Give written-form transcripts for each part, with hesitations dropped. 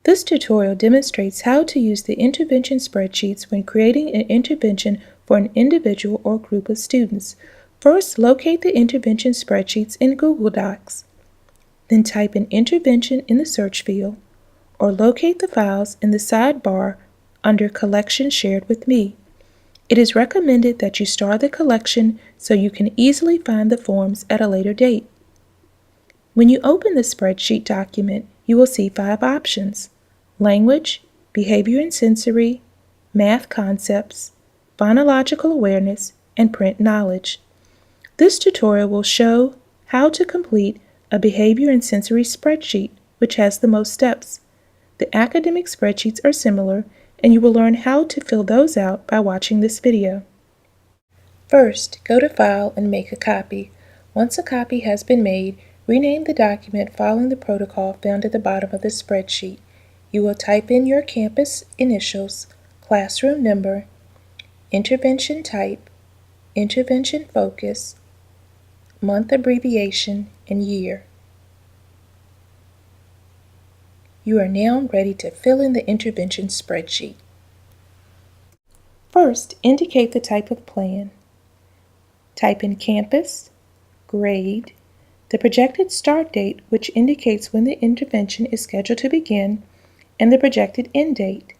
This tutorial demonstrates how to use the intervention spreadsheets when creating an intervention for an individual or group of students. First, locate the intervention spreadsheets in Google Docs. Then type in intervention in the search field, or locate the files in the sidebar under Collection Shared with Me. It is recommended that you star the collection so you can easily find the forms at a later date. When you open the spreadsheet document, you will see 5 options: language, behavior and sensory, math concepts, phonological awareness, and print knowledge. This tutorial will show how to complete a behavior and sensory spreadsheet, which has the most steps. The academic spreadsheets are similar, and you will learn how to fill those out by watching this video. First, go to File and make a copy. Once a copy has been made, rename the document following the protocol found at the bottom of the spreadsheet. You will type in your campus initials, classroom number, intervention type, intervention focus, month abbreviation, and year. You are now ready to fill in the intervention spreadsheet. First, indicate the type of plan. Type in campus, grade, the projected start date, which indicates when the intervention is scheduled to begin, and the projected end date.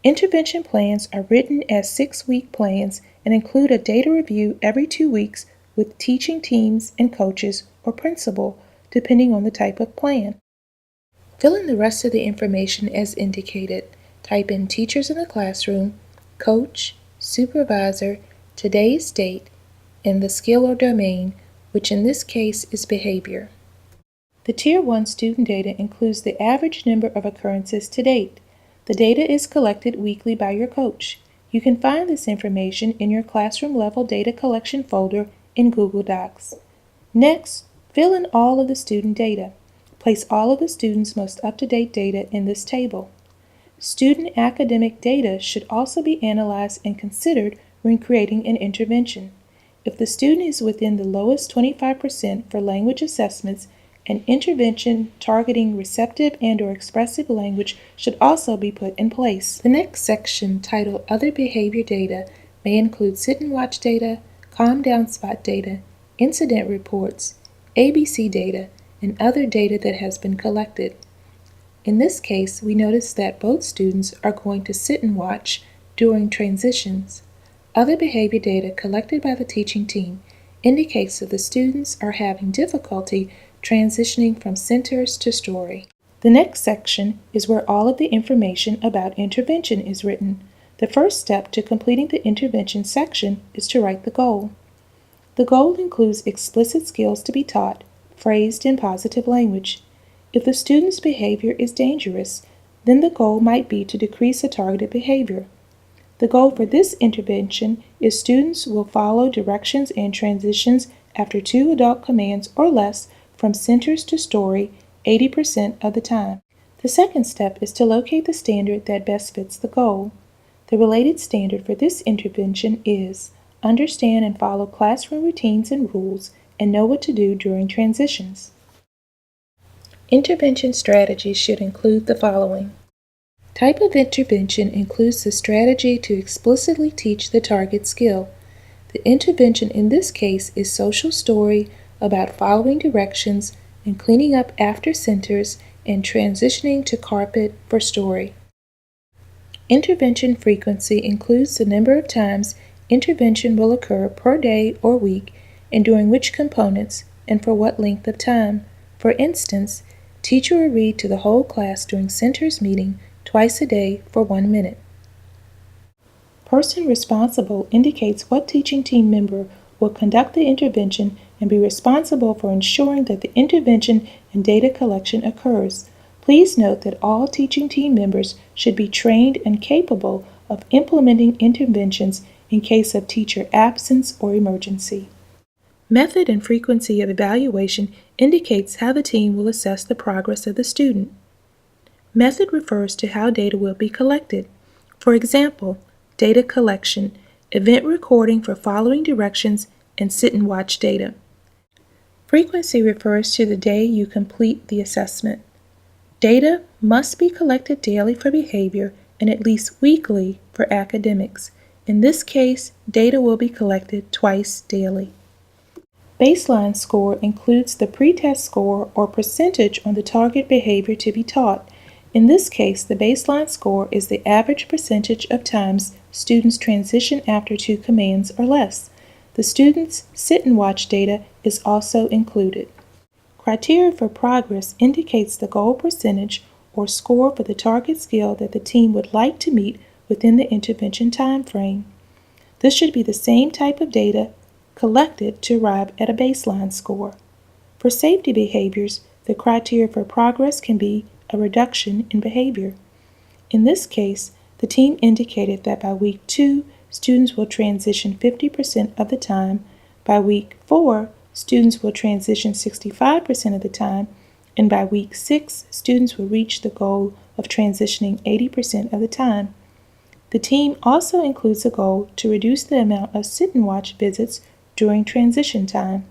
Intervention plans are written as 6-week plans and include a data review every 2 weeks with teaching teams and coaches or principal, depending on the type of plan. Fill in the rest of the information as indicated. Type in teachers in the classroom, coach, supervisor, today's date, and the skill or domain, which in this case is behavior. The Tier 1 student data includes the average number of occurrences to date. The data is collected weekly by your coach. You can find this information in your classroom level data collection folder in Google Docs. Next, fill in all of the student data. Place all of the students' most up-to-date data in this table. Student academic data should also be analyzed and considered when creating an intervention. If the student is within the lowest 25% for language assessments, an intervention targeting receptive and/or expressive language should also be put in place. The next section, titled Other Behavior Data, may include sit and watch data, calm down spot data, incident reports, ABC data, and other data that has been collected. In this case, we notice that both students are going to sit and watch during transitions. Other behavior data collected by the teaching team indicates that the students are having difficulty transitioning from centers to story. The next section is where all of the information about intervention is written. The first step to completing the intervention section is to write the goal. The goal includes explicit skills to be taught, phrased in positive language. If the student's behavior is dangerous, then the goal might be to decrease a targeted behavior. The goal for this intervention is students will follow directions and transitions after 2 adult commands or less from centers to story 80% of the time. The second step is to locate the standard that best fits the goal. The related standard for this intervention is understand and follow classroom routines and rules and know what to do during transitions. Intervention strategies should include the following. Type of intervention includes the strategy to explicitly teach the target skill. The intervention in this case is social story about following directions and cleaning up after centers and transitioning to carpet for story. Intervention frequency includes the number of times intervention will occur per day or week and during which components and for what length of time. For instance, teacher will read to the whole class during centers meeting twice a day for 1 minute. Person responsible indicates what teaching team member will conduct the intervention and be responsible for ensuring that the intervention and data collection occurs. Please note that all teaching team members should be trained and capable of implementing interventions in case of teacher absence or emergency. Method and frequency of evaluation indicates how the team will assess the progress of the student. Method refers to how data will be collected. For example, data collection, event recording for following directions, and sit and watch data. Frequency refers to the day you complete the assessment. Data must be collected daily for behavior and at least weekly for academics. In this case, data will be collected twice daily. Baseline score includes the pretest score or percentage on the target behavior to be taught. In this case, the baseline score is the average percentage of times students transition after 2 commands or less. The students' sit and watch data is also included. Criteria for progress indicates the goal percentage or score for the target skill that the team would like to meet within the intervention time frame. This should be the same type of data collected to arrive at a baseline score. For safety behaviors, the criteria for progress can be a reduction in behavior. In this case, the team indicated that by week 2, students will transition 50% of the time, by week 4, students will transition 65% of the time, and by week 6, students will reach the goal of transitioning 80% of the time. The team also includes a goal to reduce the amount of sit and watch visits during transition time.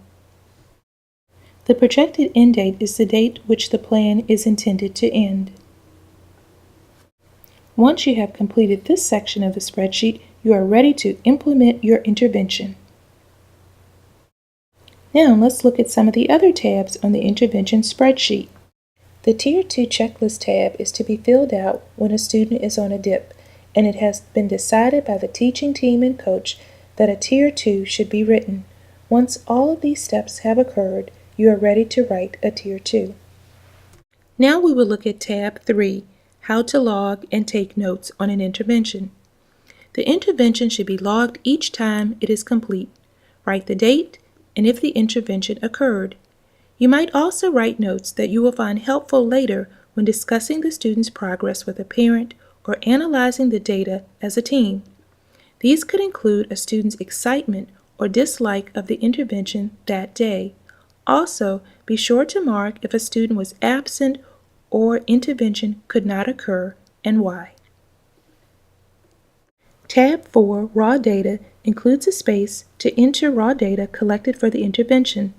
The projected end date is the date which the plan is intended to end. Once you have completed this section of the spreadsheet, you are ready to implement your intervention. Now let's look at some of the other tabs on the intervention spreadsheet. The Tier 2 checklist tab is to be filled out when a student is on a dip, and it has been decided by the teaching team and coach that a Tier 2 should be written. Once all of these steps have occurred, you are ready to write a Tier 2. Now we will look at tab 3, How to Log and Take Notes on an Intervention. The intervention should be logged each time it is complete. Write the date and if the intervention occurred. You might also write notes that you will find helpful later when discussing the student's progress with a parent or analyzing the data as a team. These could include a student's excitement or dislike of the intervention that day. Also, be sure to mark if a student was absent or intervention could not occur and why. Tab 4, Raw Data, includes a space to enter raw data collected for the intervention.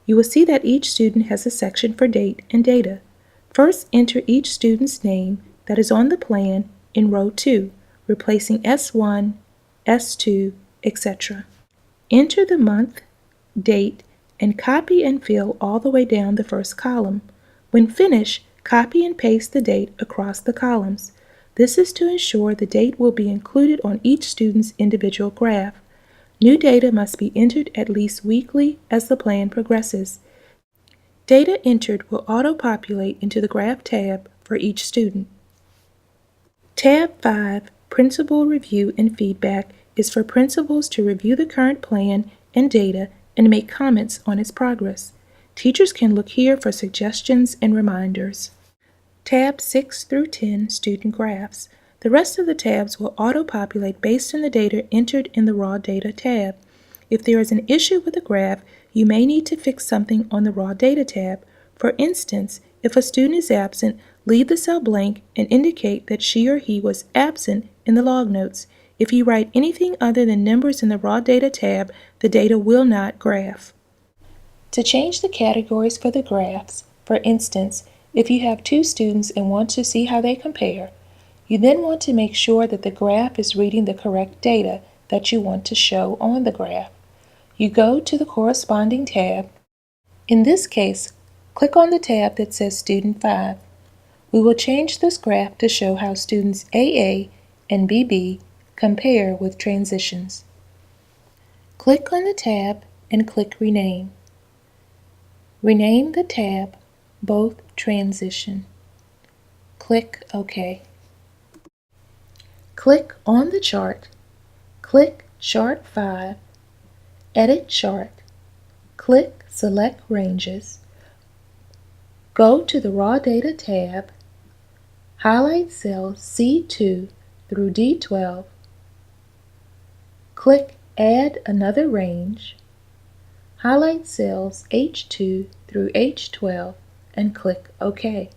You will see that each student has a section for date and data. First, enter each student's name that is on the plan in row 2, replacing S1, S2, etc. Enter the month, date, and copy and fill all the way down the first column. When finished, copy and paste the date across the columns. This is to ensure the date will be included on each student's individual graph. New data must be entered at least weekly as the plan progresses. Data entered will auto-populate into the Graph tab for each student. Tab 5, Principal Review and Feedback, is for principals to review the current plan and data and make comments on its progress. Teachers can look here for suggestions and reminders. Tab 6 through 10, Student Graphs. The rest of the tabs will auto-populate based on the data entered in the Raw Data tab. If there is an issue with a graph, you may need to fix something on the Raw Data tab. For instance, if a student is absent, leave the cell blank and indicate that she or he was absent in the log notes. If you write anything other than numbers in the Raw Data tab, the data will not graph. To change the categories for the graphs, for instance, if you have 2 students and want to see how they compare, you then want to make sure that the graph is reading the correct data that you want to show on the graph. You go to the corresponding tab. In this case, click on the tab that says Student 5. We will change this graph to show how students AA and BB compare with transitions. Click on the tab and click Rename. Rename the tab Both Transition. Click OK. Click on the chart. Click Chart 5. Edit Chart. Click Select Ranges. Go to the Raw Data tab. Highlight cells C2 through D12. Click Add Another Range. Highlight cells H2 through H12 and click OK.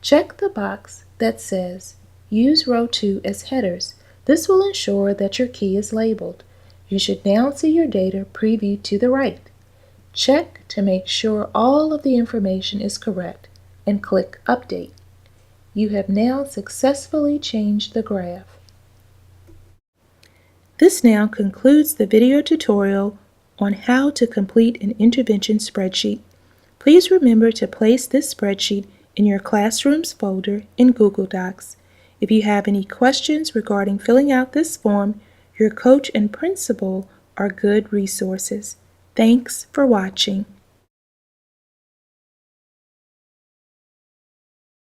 Check the box that says Use Row 2 as headers. This will ensure that your key is labeled. You should now see your data previewed to the right. Check to make sure all of the information is correct. and click Update. You have now successfully changed the graph. This now concludes the video tutorial on how to complete an intervention spreadsheet. Please remember to place this spreadsheet in your Classrooms folder in Google Docs. If you have any questions regarding filling out this form, your coach and principal are good resources. Thanks for watching.